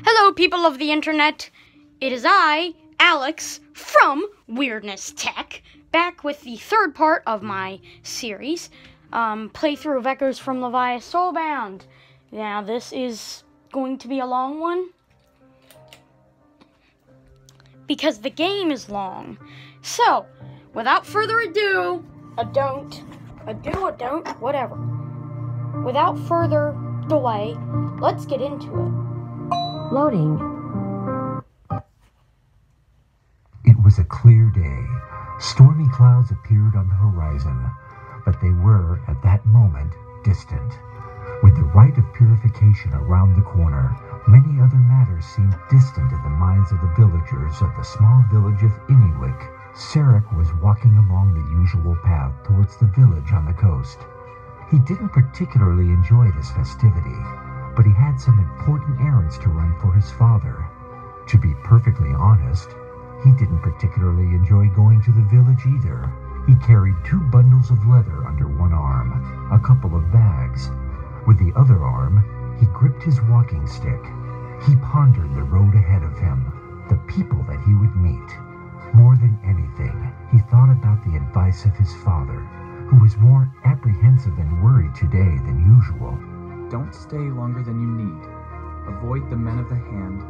Hello, people of the internet. It is I, Alex, from Weirdness Tech, back with the third part of my series, playthrough of Echoes from Levia Soulbound. Now, this is going to be a long one, because the game is long. So, without further ado, whatever. Without further delay, let's get into it. Loading. It was a clear day. Stormy clouds appeared on the horizon, but they were, at that moment, distant. With the rite of purification around the corner, many other matters seemed distant in the minds of the villagers of the small village of Inniwick. Sarek was walking along the usual path towards the village on the coast. He didn't particularly enjoy this festivity, but he had some important errands to run for his father. To be perfectly honest, he didn't particularly enjoy going to the village either. He carried 2 bundles of leather under one arm, a couple of bags. With the other arm, he gripped his walking stick. He pondered the road ahead of him, the people that he would meet. More than anything, he thought about the advice of his father, who was more apprehensive and worried today than usual. Don't stay longer than you need. Avoid the men of the hand,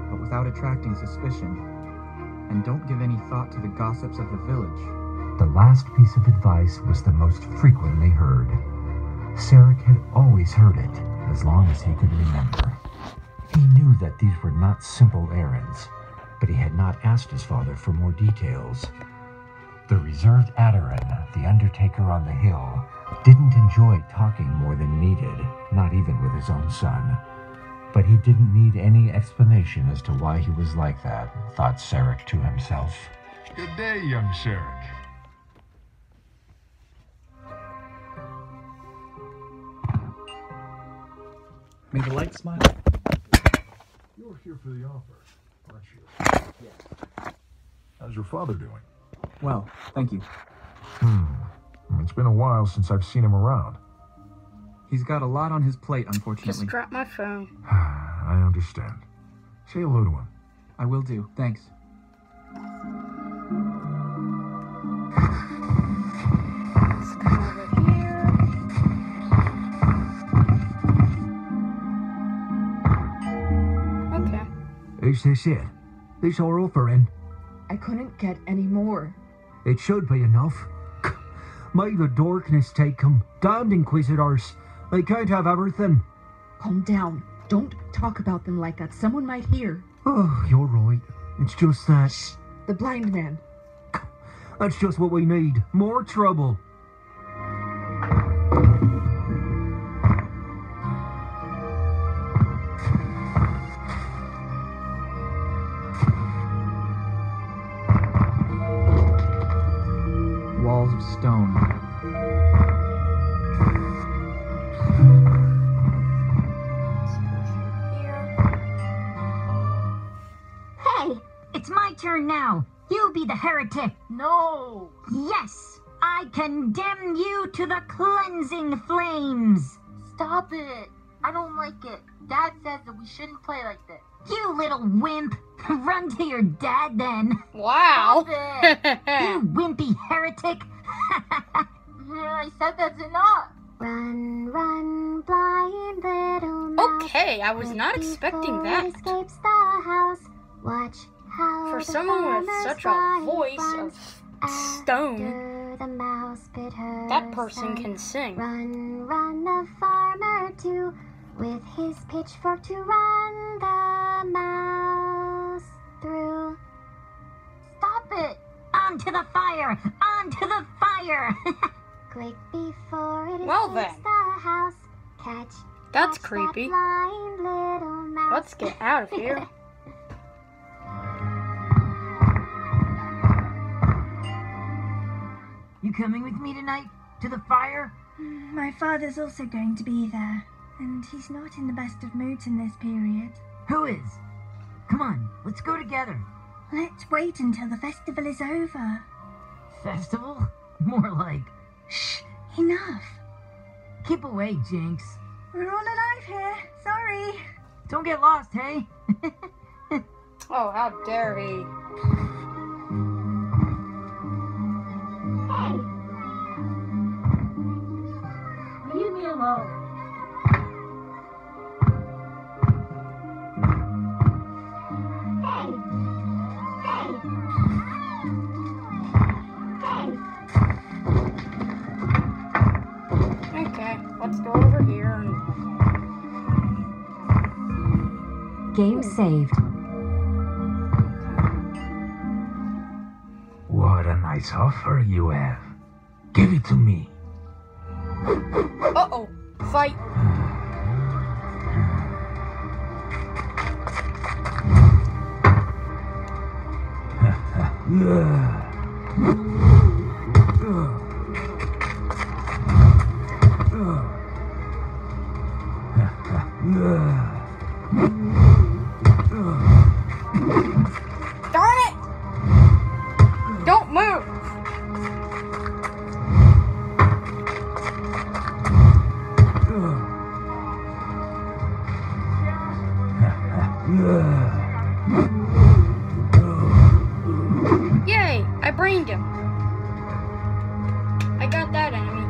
but without attracting suspicion. And don't give any thought to the gossips of the village. The last piece of advice was the most frequently heard. Sarek had always heard it, as long as he could remember. He knew that these were not simple errands, but he had not asked his father for more details. The reserved Adarin, the undertaker on the hill, didn't enjoy talking more than needed, not even with his own son. But he didn't need any explanation as to why he was like that, thought Sarek to himself. Good day, young Sarek. May the light smile. You're here for the offer, aren't you? Yes. How's your father doing? Well, thank you. It's been a while since I've seen him around. He's got a lot on his plate, unfortunately. Just dropped my phone. I understand. Say hello to him. I will do, thanks. Let's come over here. Okay. Is this it? This our offering? I couldn't get any more. It should be enough. May the darkness take them. Damned inquisitors. They can't have everything. Calm down. Don't talk about them like that. Someone might hear. Oh, you're right. It's just that. Shh. The blind man. That's just what we need. More trouble. Walls of stone. Hey, it's my turn now. You be the heretic. No. Yes, I condemn you to the cleansing flames. Stop it. I don't like it. Dad says that we shouldn't play like this. You little wimp. Run to your dad then. Wow. Stop it. You wimpy heretic. I said that's enough. Run, run, blind little mouse. Okay, I was not expecting that. Escapes the house. Watch how For the someone with farmer's such a wife voice runs of stone, after the mouse bit her that person son. can sing. Run, run, the farmer too, with his pitchfork to run the mouse through. Stop it. Onto the fire! Onto the fire! Quick before it Well escapes then. the house. That's Catch creepy. that blind little mouse. Let's get out of here. You coming with me tonight? To the fire? My father's also going to be there, and he's not in the best of moods in this period. Who is? Come on, let's go together. Let's wait until the festival is over. Festival? More like... Shh, enough. Keep away, Jinx. We're all alive here. Sorry. Don't get lost, hey? Oh, how dare he. Leave me alone. Okay, let's go over here and... Game saved. What a nice offer you have. Give it to me. Uh-oh. Fight. Darn it! Don't move! Yay! I brained him. I got that enemy.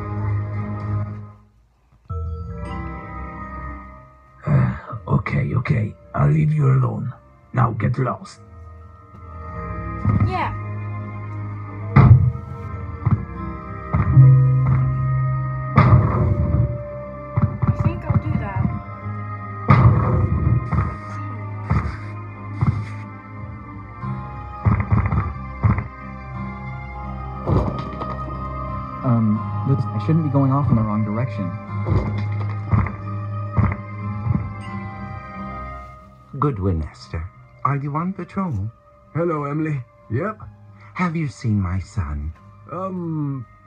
Okay. I'll leave you alone. Now get lost. Yeah. I think I'll do that. I shouldn't be going off in the wrong direction. Goodwin, Esther. Are you on patrol? Hello, Emily. Yep. Have you seen my son?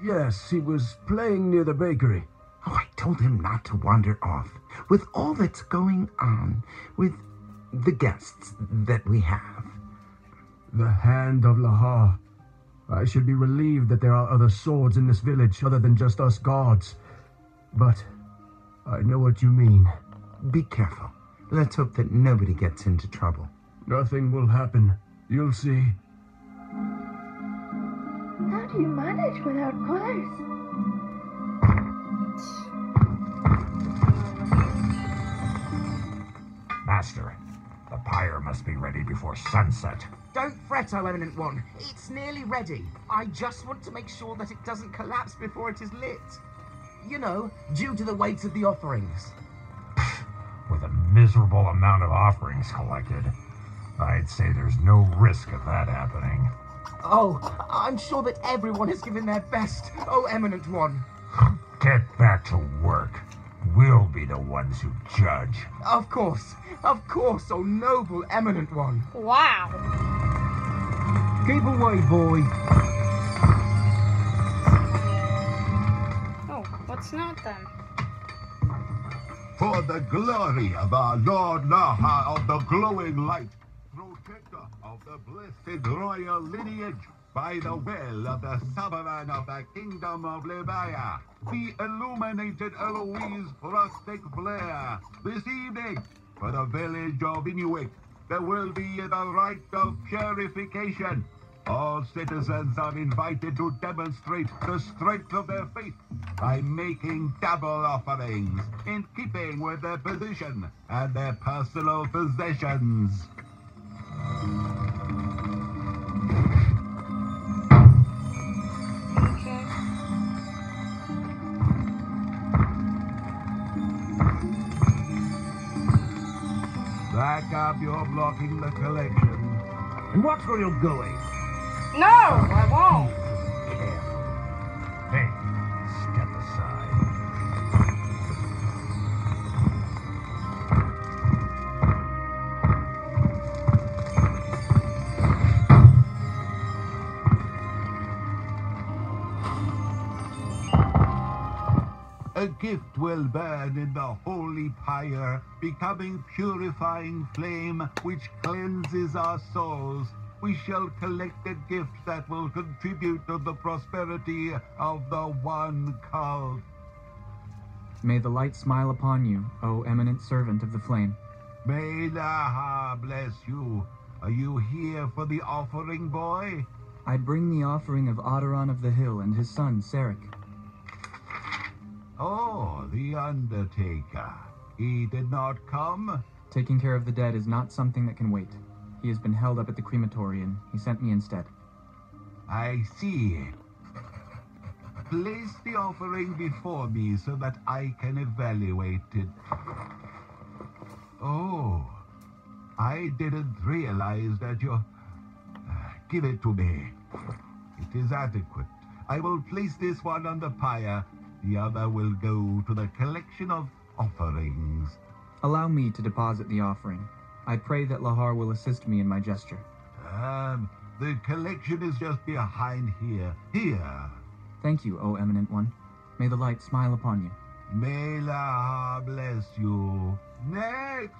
Yes, he was playing near the bakery. Oh, I told him not to wander off. With all that's going on, with the guests that we have. The Hand of Lahar. I should be relieved that there are other swords in this village other than just us guards. But I know what you mean. Be careful. Let's hope that nobody gets into trouble. Nothing will happen. You'll see. How do you manage without clothes? Master, the pyre must be ready before sunset. Don't fret, O Eminent One. It's nearly ready. I just want to make sure that it doesn't collapse before it is lit. You know, due to the weight of the offerings. With a miserable amount of offerings collected, I'd say there's no risk of that happening. Oh, I'm sure that everyone has given their best, O Eminent One. Get back to work. We'll be the ones who judge. Of course, O noble Eminent One. Wow. Keep away, boy. Oh, what's not then? For the glory of our Lord Laha of the glowing light, protector of the blessed royal lineage, by the will of the sovereign of the kingdom of Levia, be illuminated Eloise rustic flare this evening. For the village of Inuit, there will be the rite of purification. All citizens are invited to demonstrate the strength of their faith by making double offerings in keeping with their position and their personal possessions. Back up, you're blocking the collection. And watch where you're going. No, I won't. Careful. Hey, step aside. A gift will burn in the holy pyre, becoming purifying flame which cleanses our souls. We shall collect a gift that will contribute to the prosperity of the one cult. May the light smile upon you, O eminent servant of the flame. May Laha bless you. Are you here for the offering, boy? I bring the offering of Adoran of the Hill and his son, Sarek. Oh, the Undertaker. He did not come? Taking care of the dead is not something that can wait. He has been held up at the crematory, and he sent me instead. I see. Place the offering before me so that I can evaluate it. Oh, I didn't realize that you're... Give it to me. It is adequate. I will place this one on the pyre. The other will go to the collection of offerings. Allow me to deposit the offering. I pray that Lahar will assist me in my gesture. The collection is just behind here. Here. Thank you, O Eminent One. May the light smile upon you. May Lahar bless you. Next!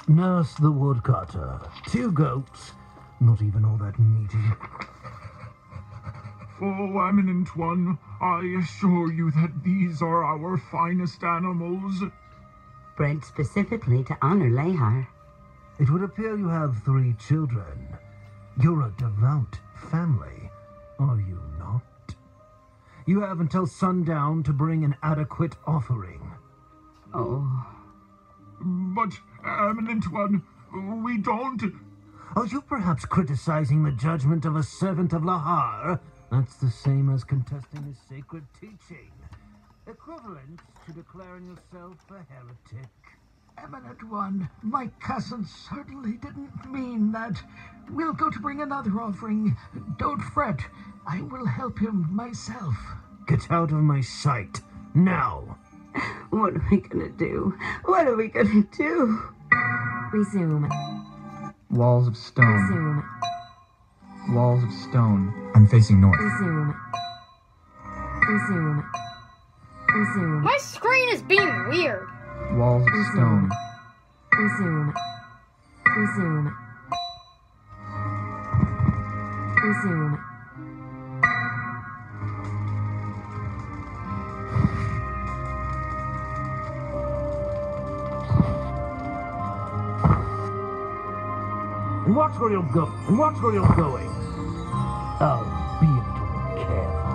Nurse the woodcutter. 2 goats. Not even all that meaty. Oh, Eminent One, I assure you that these are our finest animals. Bred specifically to honor Lahar. It would appear you have 3 children. You're a devout family, are you not? You have until sundown to bring an adequate offering. Oh. But, Eminent One, we don't... Are you perhaps criticizing the judgment of a servant of Lahar? That's the same as contesting his sacred teaching. Equivalent to declaring yourself a heretic. Eminent One, my cousin certainly didn't mean that. We'll go to bring another offering. Don't fret. I will help him myself. Get out of my sight, now! What are we gonna do? What are we gonna do? Resume. Walls of stone. Resume. Walls of stone. I'm facing north. Resume. Resume. Resume. My screen is being weird. Walls of stone. Resume. Resume. Resume. Watch where you're going. Watch where you're going. Oh, be a little careful.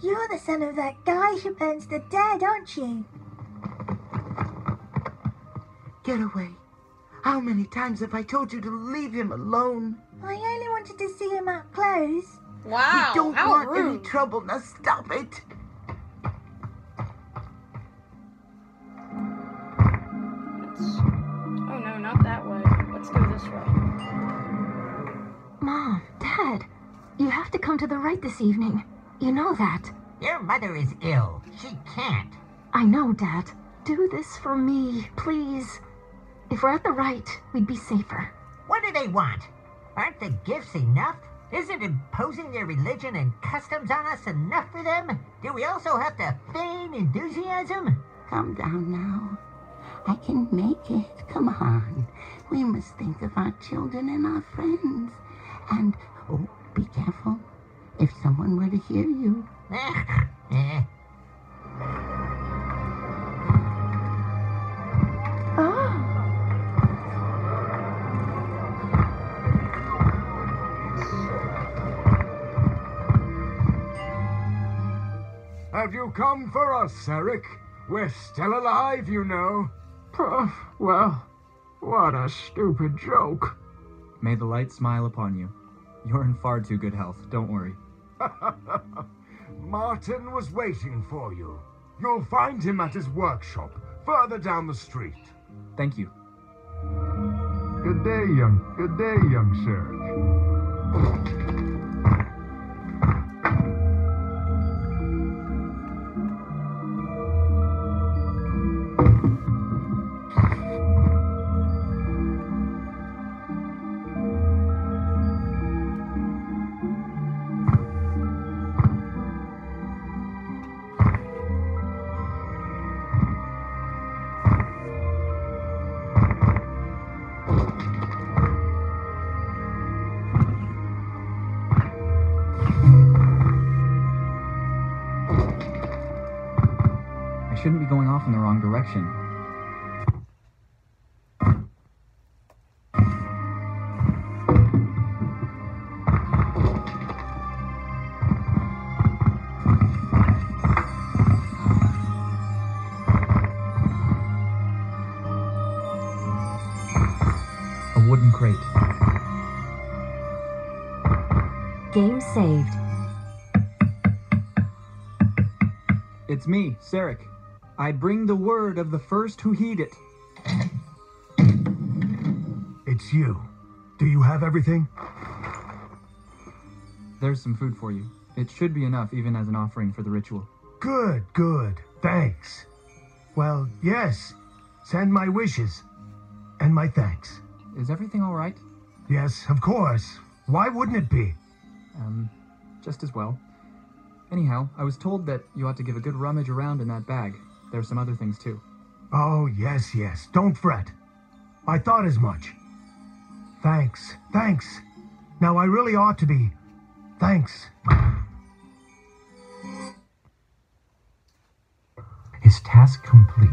You're the son of that guy who burns the dead, aren't you? Get away. How many times have I told you to leave him alone? I only wanted to see him up close. Wow, We don't how want rude. any trouble. Now stop it. Oh no, not that way. Let's go this way. Mom, Dad, you have to come to the right this evening. You know that. Your mother is ill. She can't. I know, Dad. Do this for me, please. If we're at the right, we'd be safer. What do they want? Aren't the gifts enough? Isn't imposing their religion and customs on us enough for them? Do we also have to feign enthusiasm? Calm down now. I can make it. Come on. We must think of our children and our friends. And, oh, be careful. If someone were to hear you. Have you come for us, Sarek? We're still alive, you know. Well, what a stupid joke. May the light smile upon you. You're in far too good health, don't worry. Martin was waiting for you. You'll find him at his workshop, further down the street. Thank you. Good day, young Serge. shouldn't be going off in the wrong direction. A wooden crate. Game saved. It's me, Sarek. I bring the word of the first who heed it. It's you. Do you have everything? There's some food for you. It should be enough even as an offering for the ritual. Good, good. Thanks. Well, yes. Send my wishes. And my thanks. Is everything all right? Yes, of course. Why wouldn't it be? Just as well. Anyhow, I was told that you ought to give a good rummage around in that bag. There's some other things too. Oh, yes, yes. Don't fret. I thought as much. Thanks, thanks. Now I really ought to be. Thanks. His task complete,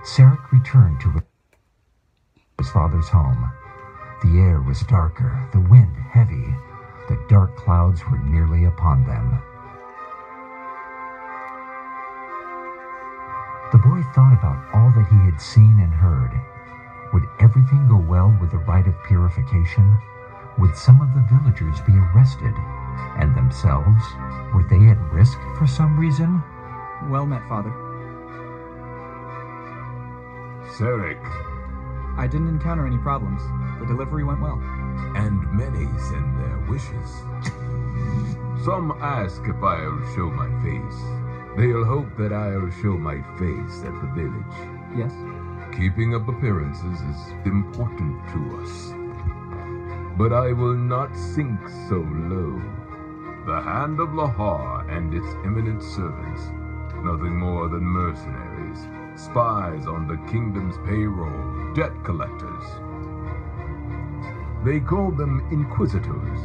Sarek returned to his father's home. The air was darker, the wind heavy. The dark clouds were nearly upon them. The boy thought about all that he had seen and heard. Would everything go well with the rite of purification? Would some of the villagers be arrested? And themselves? Were they at risk for some reason? Well met, Father. Sarek. I didn't encounter any problems. The delivery went well. And many send their wishes. Some ask if I'll show my face. They'll hope that I'll show my face at the village. Yes? Keeping up appearances is important to us. But I will not sink so low. The hand of Lahar and its eminent servants, nothing more than mercenaries, spies on the kingdom's payroll, debt collectors. They call them inquisitors.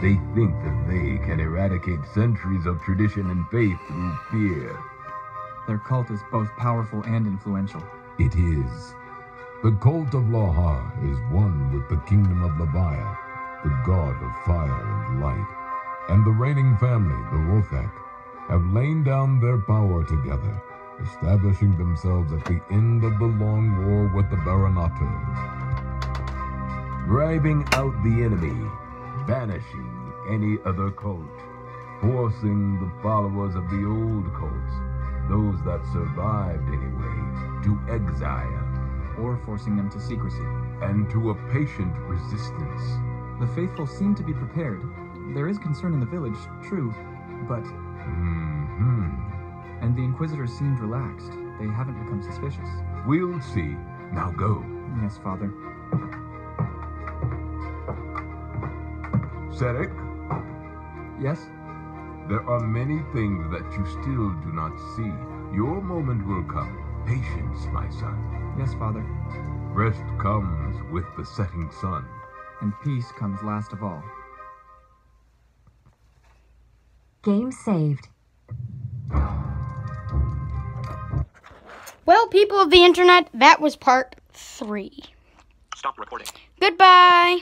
They think that they can eradicate centuries of tradition and faith through fear. Their cult is both powerful and influential. It is. The cult of Lahar is one with the kingdom of Levia, the god of fire and light, and the reigning family, the Rothak, have lain down their power together, establishing themselves at the end of the long war with the Baronator. Driving out the enemy, banishing any other cult, forcing the followers of the old cults, those that survived anyway, to exile. Or forcing them to secrecy. And to a patient resistance. The faithful seem to be prepared. There is concern in the village, true, but... And the Inquisitors seemed relaxed. They haven't become suspicious. We'll see. Now go. Yes, Father. Sarek? Yes? There are many things that you still do not see. Your moment will come. Patience, my son. Yes, Father. Rest comes with the setting sun. And peace comes last of all. Game saved. Well, people of the internet, that was part 3. Stop recording. Goodbye.